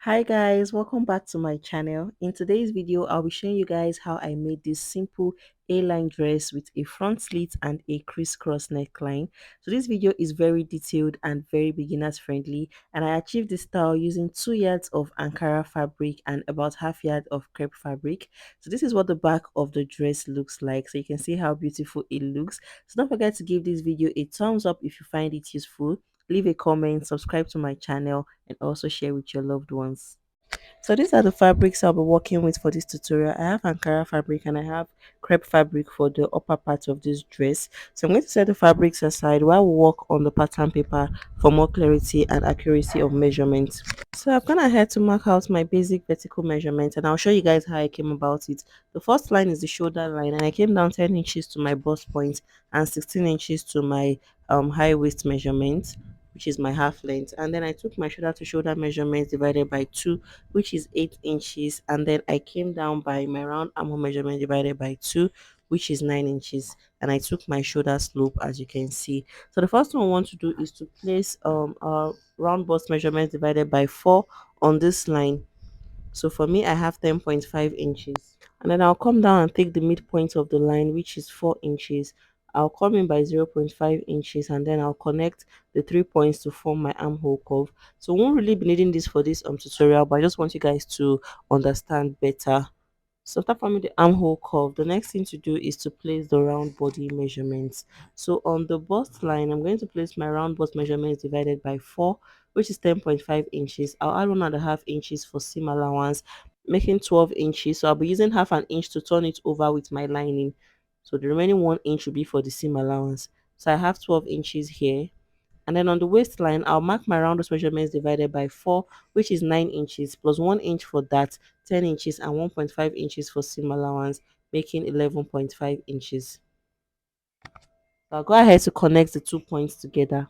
Hi guys, welcome back to my channel. In today's video I'll be showing you guys how I made this simple A-line dress with a front slit and a crisscross neckline. So this video is very detailed and very beginners friendly, and I achieved this style using 2 yards of Ankara fabric and about half yard of crepe fabric. So this is what the back of the dress looks like, so you can see how beautiful it looks. So don't forget to give this video a thumbs up if you find it useful, leave a comment, subscribe to my channel, and also share with your loved ones. So these are the fabrics I'll be working with for this tutorial. I have Ankara fabric and I have crepe fabric for the upper part of this dress. So I'm going to set the fabrics aside while we work on the pattern paper for more clarity and accuracy of measurement. So I've gone ahead to mark out my basic vertical measurement, and I'll show you guys how I came about it. The first line is the shoulder line, and I came down 10 inches to my bust point and 16 inches to my high waist measurement, which is my half length. And then I took my shoulder to shoulder measurements divided by 2, which is 8 inches. And then I came down by my round armhole measurement divided by 2, which is 9 inches. And I took my shoulder slope, as you can see. So the first thing I want to do is to place our round bust measurement divided by 4 on this line. So for me, I have 10.5 inches. And then I'll come down and take the midpoint of the line, which is 4 inches. I'll come in by 0.5 inches, and then I'll connect the 3 points to form my armhole curve. So we won't really be needing this for this tutorial, but I just want you guys to understand better. So after forming the armhole curve, the next thing to do is to place the round body measurements. So on the bust line, I'm going to place my round bust measurements divided by 4, which is 10.5 inches. I'll add 1.5 inches for seam allowance, making 12 inches. So I'll be using half an inch to turn it over with my lining. So the remaining 1 inch will be for the seam allowance. So I have 12 inches here. And then on the waistline, I'll mark my roundest measurements divided by 4, which is 9 inches, plus 1 inch for that, 10 inches, and 1.5 inches for seam allowance, making 11.5 inches. So I'll go ahead to connect the 2 points together.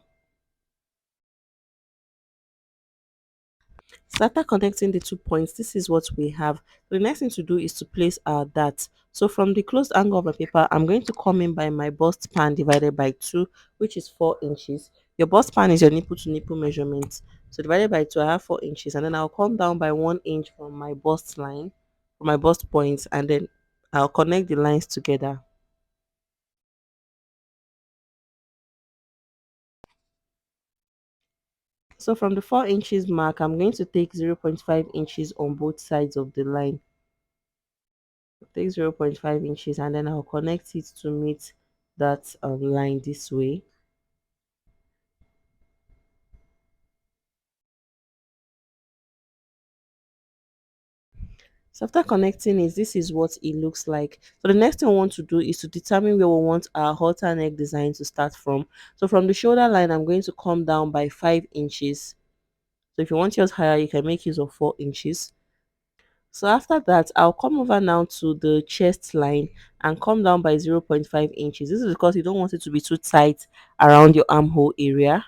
So after connecting the 2 points, this is what we have. The next thing to do is to place our dart. So from the closed angle of my paper, I'm going to come in by my bust pan divided by 2, which is 4 inches. Your bust pan is your nipple to nipple measurement. So divided by 2, I have 4 inches. And then I'll come down by 1 inch from my bust line, from my bust points, and then I'll connect the lines together. So from the 4 inches mark, I'm going to take 0.5 inches on both sides of the line. Take 0.5 inches, and then I'll connect it to meet that line this way. So after connecting it, this is what it looks like. So the next thing I want to do is to determine where we want our halter neck design to start from. So from the shoulder line, I'm going to come down by 5 inches. So if you want yours higher, you can make use of 4 inches. So after that, I'll come over now to the chest line and come down by 0.5 inches. This is because you don't want it to be too tight around your armhole area.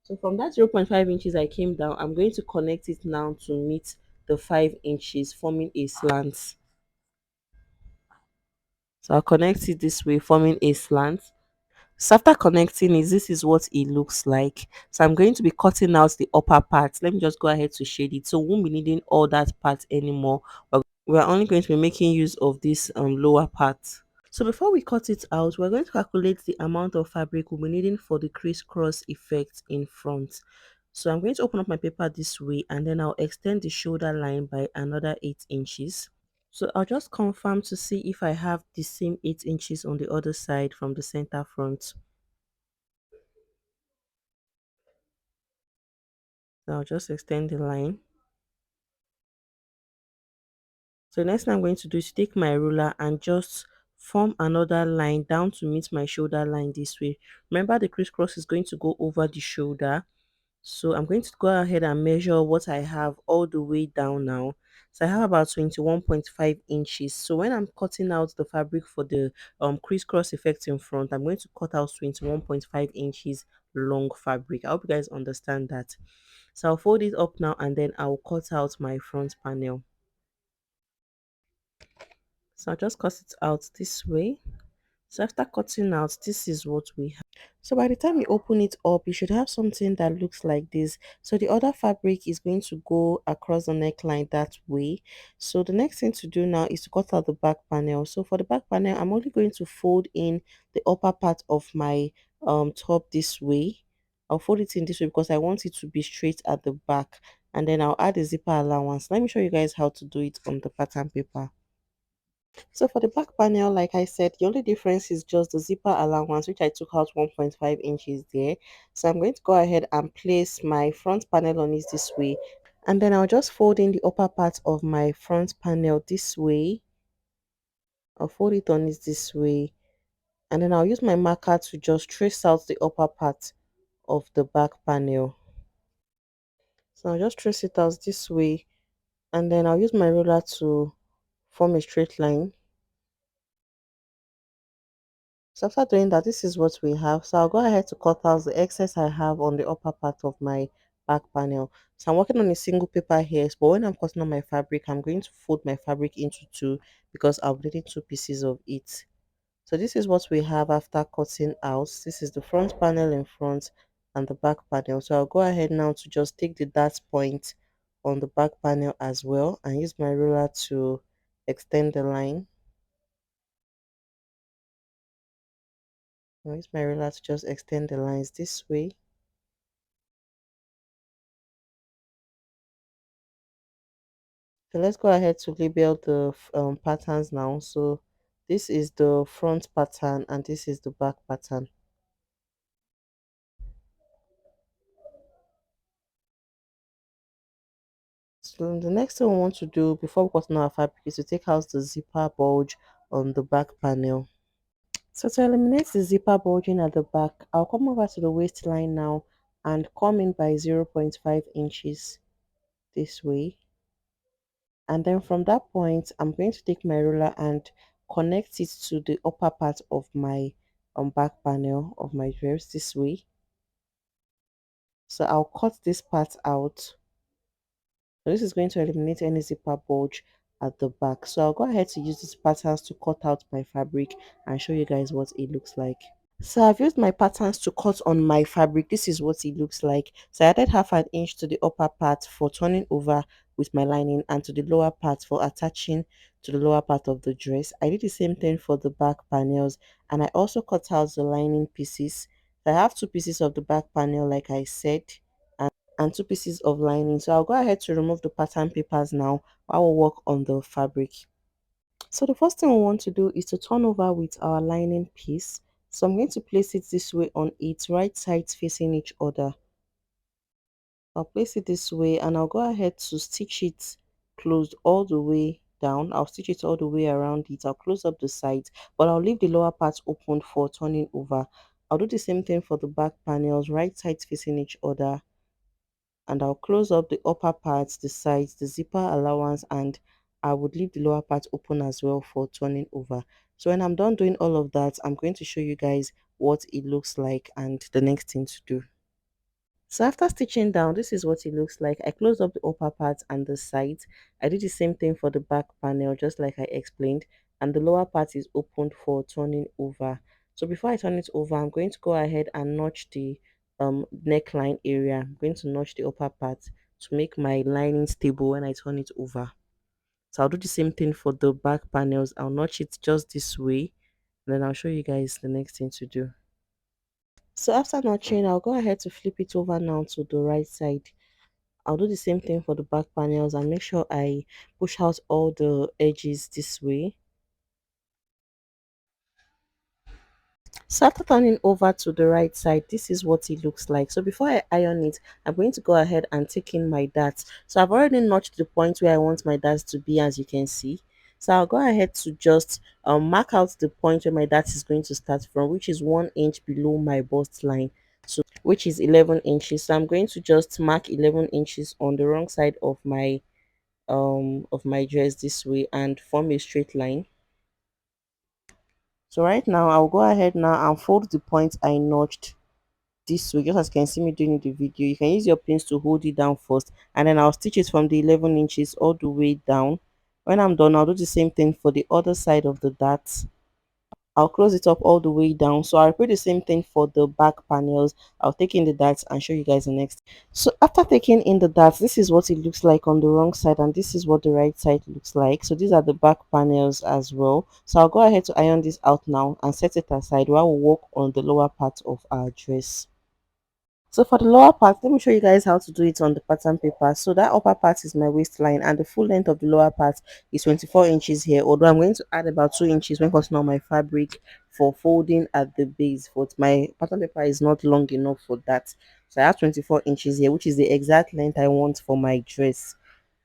So from that 0.5 inches I came down, I'm going to connect it now to meet the 5 inches, forming a slant. So I'll connect it this way, forming a slant. So after connecting it, this is what it looks like. So I'm going to be cutting out the upper part. Let me just go ahead to shade it. So we won't be needing all that part anymore. We're only going to be making use of this lower part. So before we cut it out, we're going to calculate the amount of fabric we'll be needing for the crisscross effect in front. So I'm going to open up my paper this way, and then I'll extend the shoulder line by another 8 inches. So I'll just confirm to see if I have the same 8 inches on the other side from the center front. So I'll just extend the line. So next thing I'm going to do is take my ruler and just form another line down to meet my shoulder line this way. Remember, the crisscross is going to go over the shoulder. So I'm going to go ahead and measure what I have all the way down now. So I have about 21.5 inches. So when I'm cutting out the fabric for the crisscross effect in front, I'm going to cut out 21.5 inches long fabric. I hope you guys understand that. So I'll fold it up now, and then I'll cut out my front panel. So I'll just cut it out this way. So after cutting out, this is what we have. So by the time you open it up, you should have something that looks like this. So the other fabric is going to go across the neckline that way. So the next thing to do now is to cut out the back panel. So for the back panel, I'm only going to fold in the upper part of my top this way. I'll fold it in this way because I want it to be straight at the back, and then I'll add a zipper allowance. Let me show you guys how to do it on the pattern paper. So for the back panel, like I said, the only difference is just the zipper allowance, which I took out 1.5 inches there. So I'm going to go ahead and place my front panel on it this way. And then I'll just fold in the upper part of my front panel this way. I'll fold it on it this way. And then I'll use my marker to just trace out the upper part of the back panel. So I'll just trace it out this way. And then I'll use my ruler to form a straight line. So after doing that, this is what we have. So I'll go ahead to cut out the excess I have on the upper part of my back panel. So I'm working on a single paper here, but when I'm cutting on my fabric, I'm going to fold my fabric into two because I'll be needing two pieces of it. So this is what we have after cutting out. This is the front panel in front and the back panel. So I'll go ahead now to just take the dart point on the back panel as well and use my ruler to extend the line. I'll use my ruler to just extend the lines this way. So let's go ahead to label the patterns now. So this is the front pattern and this is the back pattern. So the next thing we want to do before we cut on our fabric is to take out the zipper bulge on the back panel. So to eliminate the zipper bulging at the back, I'll come over to the waistline now and come in by 0.5 inches this way. And then from that point, I'm going to take my ruler and connect it to the upper part of my back panel of my dress this way. So I'll cut this part out. So this is going to eliminate any zipper bulge at the back. So I'll go ahead to use these patterns to cut out my fabric and show you guys what it looks like. So I've used my patterns to cut on my fabric. This is what it looks like. So I added half an inch to the upper part for turning over with my lining and to the lower part for attaching to the lower part of the dress. I did the same thing for the back panels, and I also cut out the lining pieces. So I have two pieces of the back panel like I said, and two pieces of lining. So I'll go ahead to remove the pattern papers now while we work on the fabric. So the first thing we want to do is to turn over with our lining piece. So I'm going to place it this way on its right sides facing each other. I'll place it this way and I'll go ahead to stitch it closed all the way down. I'll stitch it all the way around it. I'll close up the sides, but I'll leave the lower part open for turning over. I'll do the same thing for the back panels, right sides facing each other, and I'll close up the upper parts, the sides, the zipper allowance, and I would leave the lower part open as well for turning over. So when I'm done doing all of that, I'm going to show you guys what it looks like and the next thing to do. So after stitching down, this is what it looks like. I closed up the upper part and the sides. I did the same thing for the back panel, just like I explained, and the lower part is opened for turning over. So before I turn it over, I'm going to go ahead and notch the neckline area. I'm going to notch the upper part to make my lining stable when I turn it over. So I'll do the same thing for the back panels. I'll notch it just this way, and then I'll show you guys the next thing to do. So after notching, I'll go ahead to flip it over now to the right side. I'll do the same thing for the back panels and make sure I push out all the edges this way. So after turning over to the right side, this is what it looks like. So before I iron it, I'm going to go ahead and take in my darts. So I've already notched the point where I want my darts to be, as you can see. So I'll go ahead to just mark out the point where my dart is going to start from, which is 1 inch below my bust line, so which is 11 inches. So I'm going to just mark 11 inches on the wrong side of my dress this way and form a straight line. So right now I'll go ahead now and fold the point I notched this way, just as you can see me doing in the video. You can use your pins to hold it down first, and then I'll stitch it from the 11 inches all the way down. When I'm done, I'll do the same thing for the other side of the dart. I'll close it up all the way down. So I'll repeat the same thing for the back panels. I'll take in the darts and show you guys the next. So after taking in the darts, this is what it looks like on the wrong side, and this is what the right side looks like. So these are the back panels as well. So I'll go ahead to iron this out now and set it aside while we work on the lower part of our dress. So for the lower part, let me show you guys how to do it on the pattern paper. So that upper part is my waistline, and the full length of the lower part is 24 inches here, although I'm going to add about 2 inches when cutting on my fabric for folding at the base, but my pattern paper is not long enough for that. So I have 24 inches here, which is the exact length I want for my dress.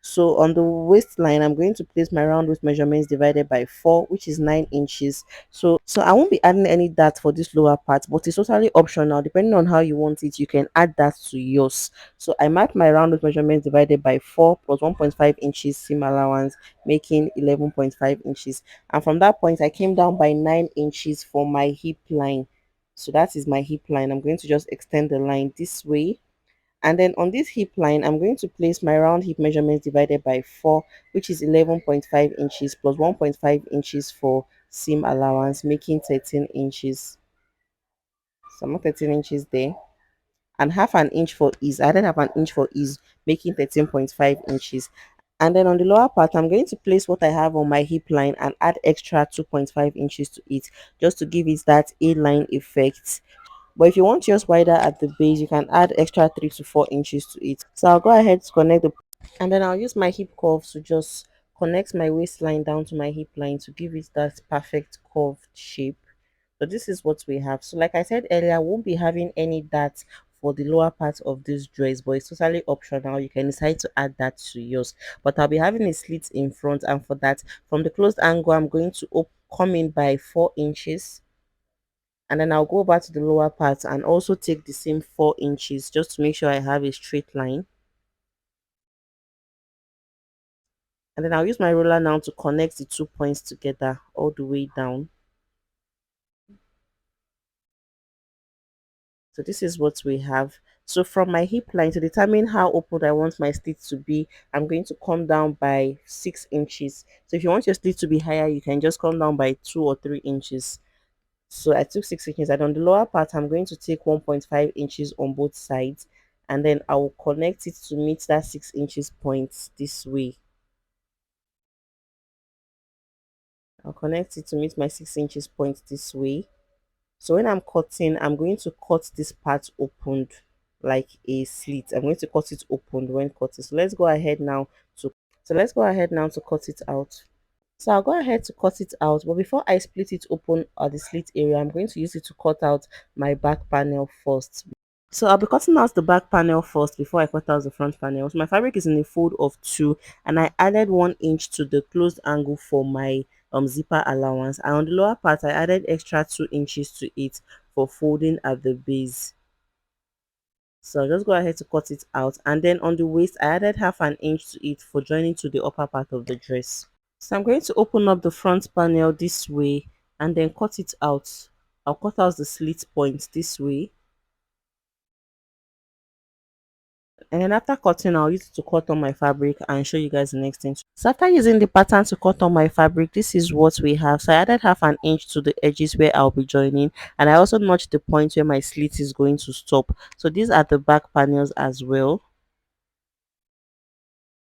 So on the waistline, I'm going to place my round waist measurements divided by 4, which is 9 inches. So I won't be adding any dart for this lower part, but it's totally optional. Depending on how you want it, you can add that to yours. So I marked my round waist measurements divided by 4 plus 1.5 inches seam allowance, making 11.5 inches. And from that point, I came down by 9 inches for my hip line. So that is my hip line. I'm going to just extend the line this way, and then on this hip line, I'm going to place my round hip measurements divided by 4, which is 11.5 inches plus 1.5 inches for seam allowance, making 13 inches. So I'm at 13 inches there. And half an inch for ease. I added half an inch for ease, making 13.5 inches. And then on the lower part, I'm going to place what I have on my hip line and add extra 2.5 inches to it, just to give it that A-line effect. But if you want yours wider at the base, you can add extra 3 to 4 inches to it. So I'll go ahead to connect the, and then I'll use my hip curve to just connect my waistline down to my hip line to give it that perfect curved shape. So this is what we have. So like I said earlier, I won't be having any darts for the lower part of this dress, but it's totally optional. You can decide to add that to yours. But I'll be having a slit in front, and for that, from the closed angle, I'm going to come in by 4 inches, and then I'll go back to the lower part and also take the same 4 inches just to make sure I have a straight line. And then I'll use my ruler now to connect the 2 points together all the way down. So this is what we have. So from my hip line, to determine how open I want my slit to be, I'm going to come down by 6 inches. So if you want your slit to be higher, you can just come down by 2 or 3 inches. So I took 6 inches, and on the lower part, I'm going to take 1.5 inches on both sides, and then I will connect it to meet that 6 inches point this way. I'll connect it to meet my 6 inches point this way. So when I'm cutting, I'm going to cut this part opened like a slit. I'm going to cut it opened when cutting. So let's go ahead now to cut it out. So I'll go ahead to cut it out, but before I split it open at the slit area, I'm going to use it to cut out my back panel first. So I'll be cutting out the back panel first before I cut out the front panel. So my fabric is in a fold of 2, and I added 1 inch to the closed angle for my zipper allowance, and on the lower part I added extra 2 inches to it for folding at the base. So I'll just go ahead to cut it out, and then on the waist I added half an inch to it for joining to the upper part of the dress. So I'm going to open up the front panel this way and then cut it out. I'll cut out the slit point this way, and then after cutting, I'll use it to cut on my fabric and show you guys the next thing. So after using the pattern to cut on my fabric, this is what we have. So I added half an inch to the edges where I'll be joining, and I also notched the point where my slit is going to stop. So these are the back panels as well.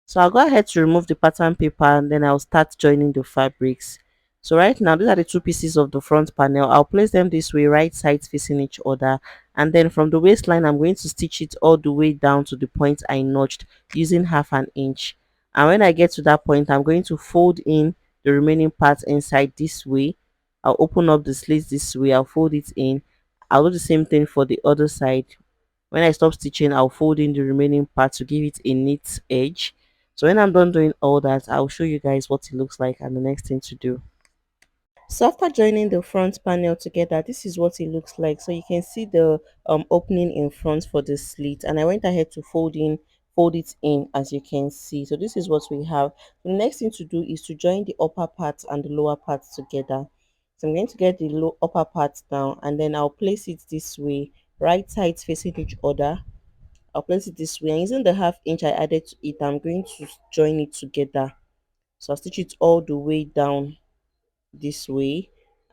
So I'll go ahead to remove the pattern paper, and then I'll start joining the fabrics. So right now, these are the 2 pieces of the front panel. I'll place them this way, right sides facing each other. And then from the waistline, I'm going to stitch it all the way down to the point I notched using half an inch. And when I get to that point, I'm going to fold in the remaining parts inside this way. I'll open up the slits this way. I'll fold it in. I'll do the same thing for the other side. When I stop stitching, I'll fold in the remaining part to give it a neat edge. So when I'm done doing all that, I'll show you guys what it looks like and the next thing to do. So after joining the front panel together, this is what it looks like. So you can see the opening in front for the slit, and I went ahead to fold it in, as you can see. So this is what we have. The next thing to do is to join the upper part and the lower part together. So I'm going to get the upper part down, and then I'll place it this way, right sides facing each other. I'll place it this way, and using the half inch I added to it, I'm going to join it together. So I'll stitch it all the way down this way,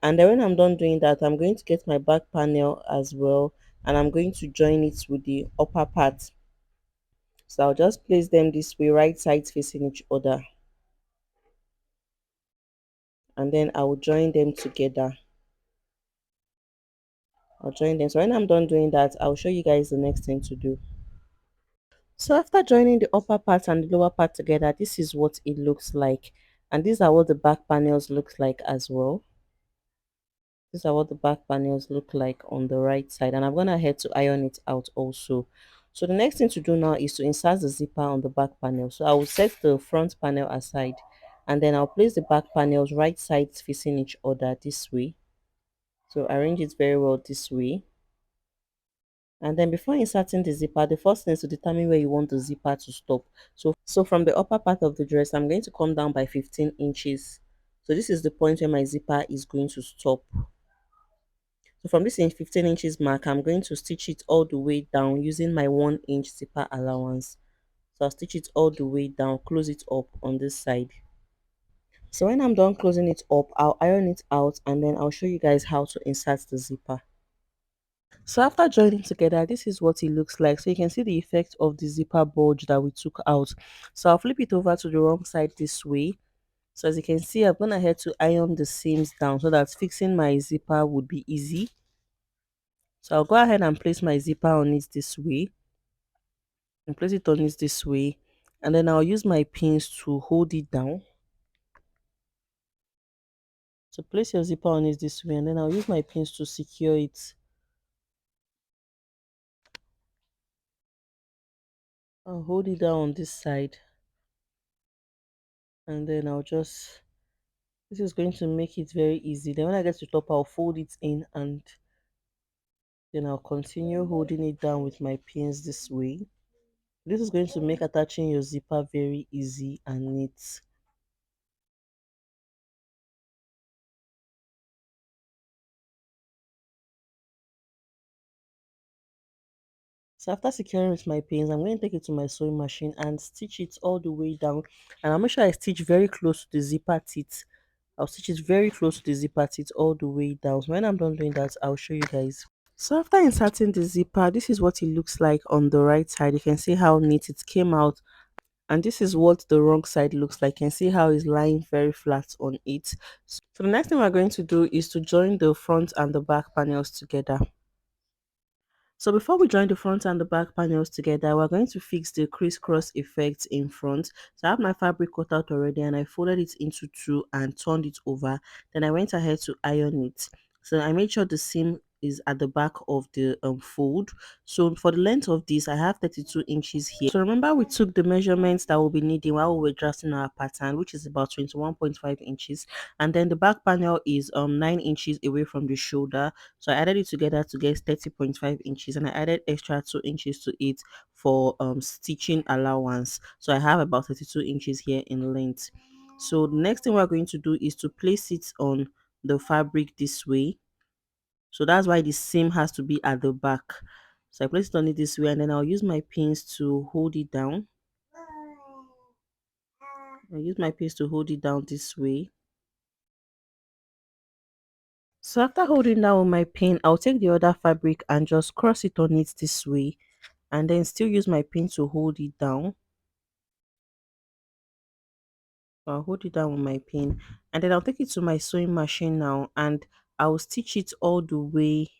And then when I'm done doing that, I'm going to get my back panel as well, and I'm going to join it with the upper part. So I'll just place them this way, right sides facing each other, and then I will join them together. I'll join them. So when I'm done doing that, I'll show you guys the next thing to do. So after joining the upper part and the lower part together, this is what it looks like. And these are what the back panels looks like as well. These are what the back panels look like on the right side. And I'm going to head to iron it out also. So the next thing to do now is to insert the zipper on the back panel. So I will set the front panel aside, and then I'll place the back panels right sides facing each other this way. So arrange it very well this way. And then before inserting the zipper, the first thing is to determine where you want the zipper to stop. So from the upper part of the dress, I'm going to come down by 15 inches. So this is the point where my zipper is going to stop. So from this 15 inches mark, I'm going to stitch it all the way down using my 1 inch zipper allowance. So I'll stitch it all the way down, close it up on this side. So when I'm done closing it up, I'll iron it out, and then I'll show you guys how to insert the zipper. So after joining together, this is what it looks like. So you can see the effect of the zipper bulge that we took out. So I'll flip it over to the wrong side this way. So as you can see, I've gone ahead to iron the seams down so that fixing my zipper would be easy. So I'll go ahead and place my zipper on it this way, and place it on it this way, and then I'll use my pins to hold it down. So place your zipper on it this way, and then I'll use my pins to secure it. I'll hold it down on this side, and then this is going to make it very easy. Then when I get to the top, I'll fold it in, and then I'll continue holding it down with my pins this way. This is going to make attaching your zipper very easy and neat. So after securing with my pins, I'm going to take it to my sewing machine and stitch it all the way down. And I'll make sure I stitch very close to the zipper teeth. I'll stitch it very close to the zipper teeth all the way down. So when I'm done doing that, I'll show you guys. So after inserting the zipper, this is what it looks like on the right side. You can see how neat it came out. And this is what the wrong side looks like. You can see how it's lying very flat on it. So the next thing we're going to do is to join the front and the back panels together. So before we join the front and the back panels together, we're going to fix the crisscross effect in front. So I have my fabric cut out already, and I folded it into two and turned it over. Then I went ahead to iron it. So I made sure the seam is at the back of the fold. So for the length of this, I have 32 inches here. So remember, we took the measurements that we'll be needing while we were drafting our pattern, which is about 21.5 inches. And then the back panel is 9 inches away from the shoulder. So I added it together to get 30.5 inches, and I added extra 2 inches to it for stitching allowance. So I have about 32 inches here in length. So the next thing we're going to do is to place it on the fabric this way. So that's why the seam has to be at the back. So I place it on it this way, and then I'll use my pins to hold it down. I'll use my pins to hold it down this way. So after holding down with my pin, I'll take the other fabric and just cross it on it this way, and then still use my pin to hold it down. So I'll hold it down with my pin, and then I'll take it to my sewing machine now, and I'll stitch it all the way.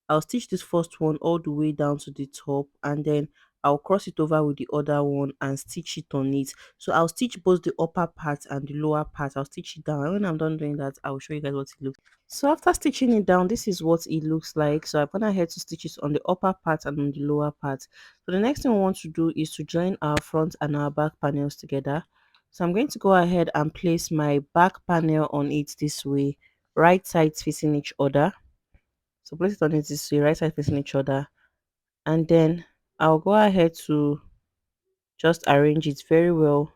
I'll stitch this first one all the way down to the top, and then I'll cross it over with the other one and stitch it on it. So I'll stitch both the upper part and the lower part. I'll stitch it down, and when I'm done doing that, I'll show you guys what it looks. So after stitching it down, this is what it looks like. So I'm gonna head to stitch it on the upper part and on the lower part. So the next thing we want to do is to join our front and our back panels together. So I'm going to go ahead and place my back panel on it this way, right sides facing each other. So place it on it this way, right side facing each other, and then I'll go ahead to just arrange it very well,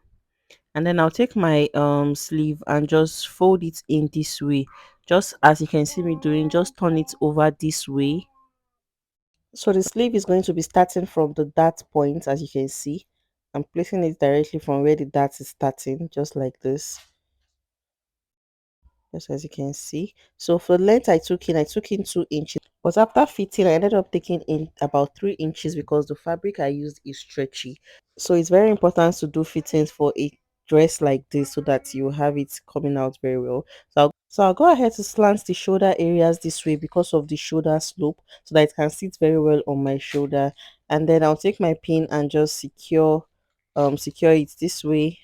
and then I'll take my sleeve and just fold it in this way, just as you can see me doing. Just turn it over this way. So the sleeve is going to be starting from the dart point, as you can see. I'm placing it directly from where the dart is starting, just like this. just as you can see. So for the length I took in 2 inches, but after fitting I ended up taking in about 3 inches because the fabric I used is stretchy. So it's very important to do fittings for a dress like this so that you have it coming out very well. So I'll go ahead to slant the shoulder areas this way because of the shoulder slope so that it can sit very well on my shoulder. And then I'll take my pin and just secure it this way.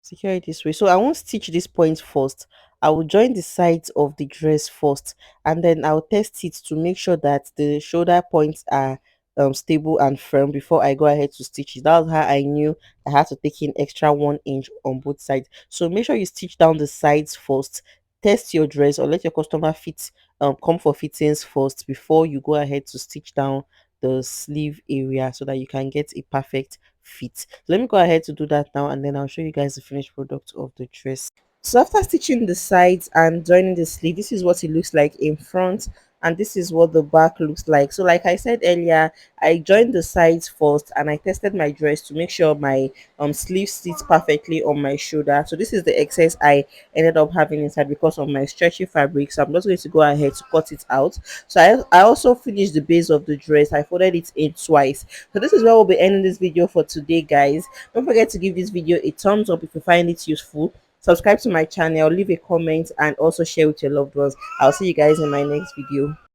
Secure it this way. So I won't stitch this point first. I will join the sides of the dress first, and then I'll test it to make sure that the shoulder points are stable and firm before I go ahead to stitch it. That was how I knew I had to take in extra 1 inch on both sides. So make sure you stitch down the sides first. Test your dress or let your customer fit come for fittings first before you go ahead to stitch down the sleeve area so that you can get a perfect fit. So let me go ahead to do that now, and then I'll show you guys the finished product of the dress. So after stitching the sides and joining the sleeve, this is what it looks like in front, and this is what the back looks like. So like I said earlier, I joined the sides first and I tested my dress to make sure my sleeve sits perfectly on my shoulder. So this is the excess I ended up having inside because of my stretchy fabric. So I'm just going to go ahead to cut it out. So I also finished the base of the dress. I folded it in twice. So this is where we'll be ending this video for today, guys. Don't forget to give this video a thumbs up if you find it useful. Subscribe to my channel, leave a comment, and also share with your loved ones. I'll see you guys in my next video.